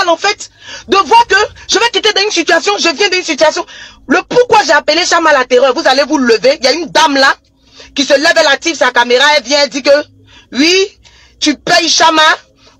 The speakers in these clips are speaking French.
mal en fait de voir que je vais quitter dans une situation, je viens d'une situation. Le pourquoi j'ai appelé Chama la terreur, vous allez vous lever. Il y a une dame là qui se lève, elle active sa caméra, elle vient, elle dit que oui, tu payes Chama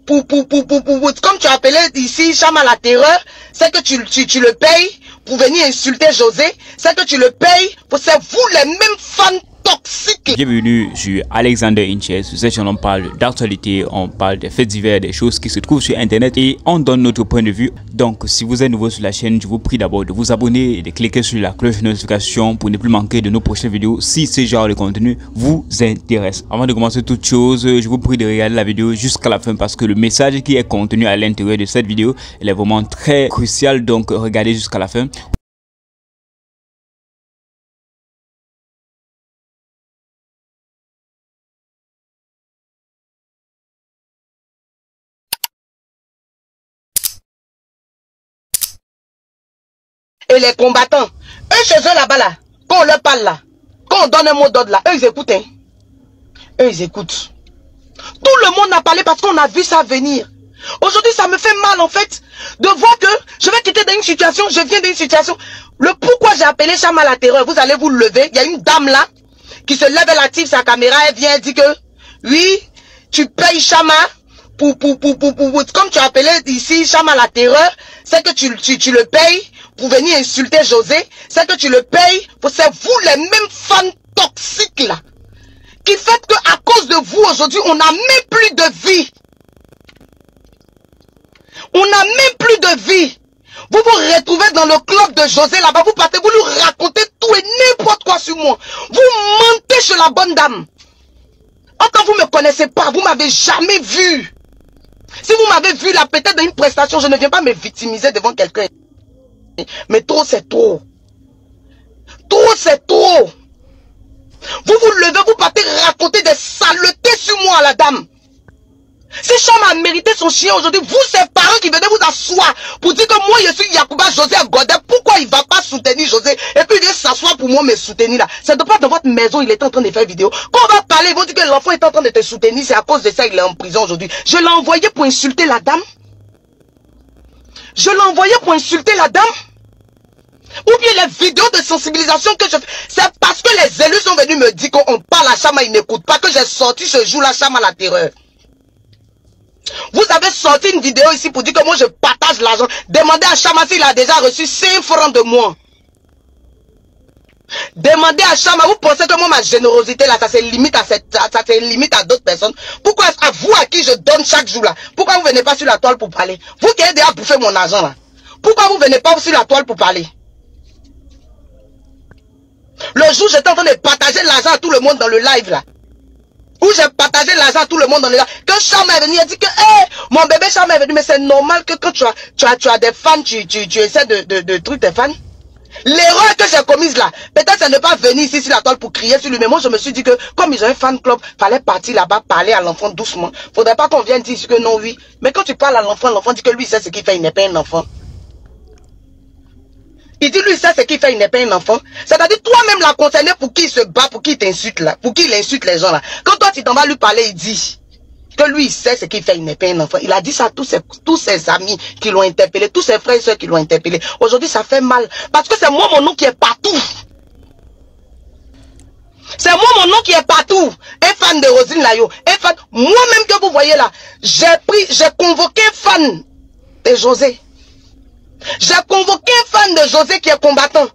pour comme tu as appelé ici Chama la terreur, c'est que tu le payes pour venir insulter José, c'est que tu le payes pour c'est vous les mêmes fans toxiques. Bienvenue sur Alexander Inchez. Sur cette chaîne, on parle d'actualité, on parle des faits divers, des choses qui se trouvent sur internet et on donne notre point de vue. Donc si vous êtes nouveau sur la chaîne, je vous prie d'abord de vous abonner et de cliquer sur la cloche de notification pour ne plus manquer de nos prochaines vidéos si ce genre de contenu vous intéresse. Avant de commencer toute chose, je vous prie de regarder la vidéo jusqu'à la fin parce que le message qui est contenu à l'intérieur de cette vidéo, il est vraiment très crucial, donc regardez jusqu'à la fin. Et les combattants, eux chez eux là-bas là, quand on leur parle là, quand on donne un mot d'ordre là, eux ils écoutent hein. Eux ils écoutent. Tout le monde a parlé parce qu'on a vu ça venir. Aujourd'hui ça me fait mal en fait de voir que je vais quitter dans une situation, je viens d'une situation. Le pourquoi j'ai appelé Chama la terreur, vous allez vous lever. Il y a une dame là qui se lève, elle active sa caméra, elle vient, elle dit que oui, tu payes Chama pour comme tu as appelé ici Chama la terreur, c'est que tu le payes pour venir insulter José, c'est que tu le payes pour c'est vous les mêmes fans toxiques là qui fait que à cause de vous aujourd'hui on n'a même plus de vie. On n'a même plus de vie. Vous vous retrouvez dans le club de José là-bas, vous partez, vous lui racontez tout et n'importe quoi sur moi. Vous mentez sur la bonne dame. Quand vous ne me connaissez pas, vous m'avez jamais vu. Si vous m'avez vu là, peut-être dans une prestation, je ne viens pas me victimiser devant quelqu'un. Mais trop c'est trop. Trop c'est trop. Vous vous levez, vous partez raconter des saletés sur moi, la dame. Si Chama a mérité son chien aujourd'hui, vous, ses parents qui venaient vous asseoir pour dire que moi, je suis Yacouba José Godet, pourquoi il ne va pas soutenir José et puis il vient s'asseoir pour moi me soutenir là. C'est de pas dans votre maison, il est en train de faire vidéo. Quand on va parler, ils vont dire que l'enfant est en train de te soutenir, c'est à cause de ça qu'il est en prison aujourd'hui. Je l'ai envoyé pour insulter la dame. Je l'ai envoyé pour insulter la dame. Ou bien les vidéos de sensibilisation que je fais, c'est parce que les élus sont venus me dire qu'on parle à Chama, ils n'écoutent pas, que j'ai sorti ce jour-là Chama la terreur. Vous avez sorti une vidéo ici pour dire que moi je partage l'argent. Demandez à Chama s'il a déjà reçu 5 francs de moi. Demandez à Chama, vous pensez que moi ma générosité là, ça se limite à d'autres personnes. Pourquoi à vous à qui je donne chaque jour là? Pourquoi vous venez pas sur la toile pour parler? Vous qui avez déjà bouffé mon argent là. Pourquoi vous venez pas sur la toile pour parler? Le jour j'étais en train de partager l'argent à tout le monde dans le live là. Où j'ai partagé l'argent à tout le monde dans le live. Quand Chama est venu, il a dit que hey, mon bébé Chama est venu. Mais c'est normal que quand tu as des fans, tu essaies de trucs tes fans. L'erreur que j'ai commise là, peut-être c'est ne pas venir ici sur la toile pour crier sur lui. Mais moi je me suis dit que comme ils ont un fan club, fallait partir là-bas parler à l'enfant doucement. Faudrait pas qu'on vienne dire que non oui. Mais quand tu parles à l'enfant, l'enfant dit que lui sait ce qu'il fait, il n'est pas un enfant. Il dit lui, ça c'est qu'il fait, il n'est pas un enfant. C'est-à-dire toi-même la concerné pour qui il se bat, pour qui il t'insulte là, pour qui il insulte les gens là. Quand toi tu t'en vas lui parler, il dit que lui il sait ce qu'il fait, il n'est pas un enfant. Il a dit ça à tous ses amis qui l'ont interpellé, tous ses frères et soeurs qui l'ont interpellé. Aujourd'hui ça fait mal. Parce que c'est moi mon nom qui est partout. C'est moi mon nom qui est partout. Un fan de Roselyne Layo. Un fan. Moi-même que vous voyez là, j'ai convoqué un fan de José. J'ai convoqué un fan de José qui est combattant.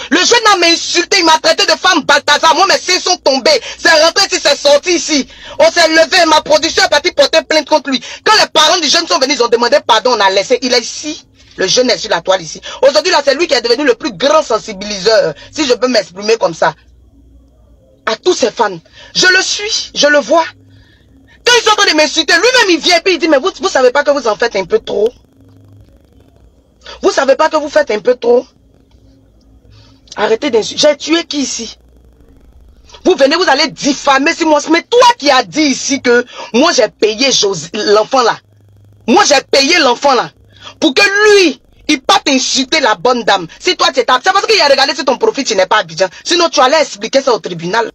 Le jeune homme m'a insulté, il m'a traité de femme Balthazar. Moi, mes seins sont tombés. C'est rentré ici, c'est sorti ici. On s'est levé, ma production est partie porter plainte contre lui. Quand les parents du jeune sont venus, ils ont demandé pardon, on a laissé. Il est ici. Le jeune est sur la toile ici. Aujourd'hui, là, c'est lui qui est devenu le plus grand sensibiliseur, si je peux m'exprimer comme ça. À tous ses fans. Je le suis, je le vois. Quand ils sont en train de m'insulter, lui-même, il vient et puis il dit, mais vous savez pas que vous en faites un peu trop? Vous savez pas que vous faites un peu trop? Arrêtez d'insulter. J'ai tué qui ici? Vous venez, vous allez diffamer si moi. Mais toi qui as dit ici que moi j'ai payé l'enfant là. Moi j'ai payé l'enfant là. Pour que lui, il pas t'insulter la bonne dame. Si toi tu es c'est parce qu'il a regardé sur ton profil, tu n'es pas Abidjan. Sinon tu allais expliquer ça au tribunal.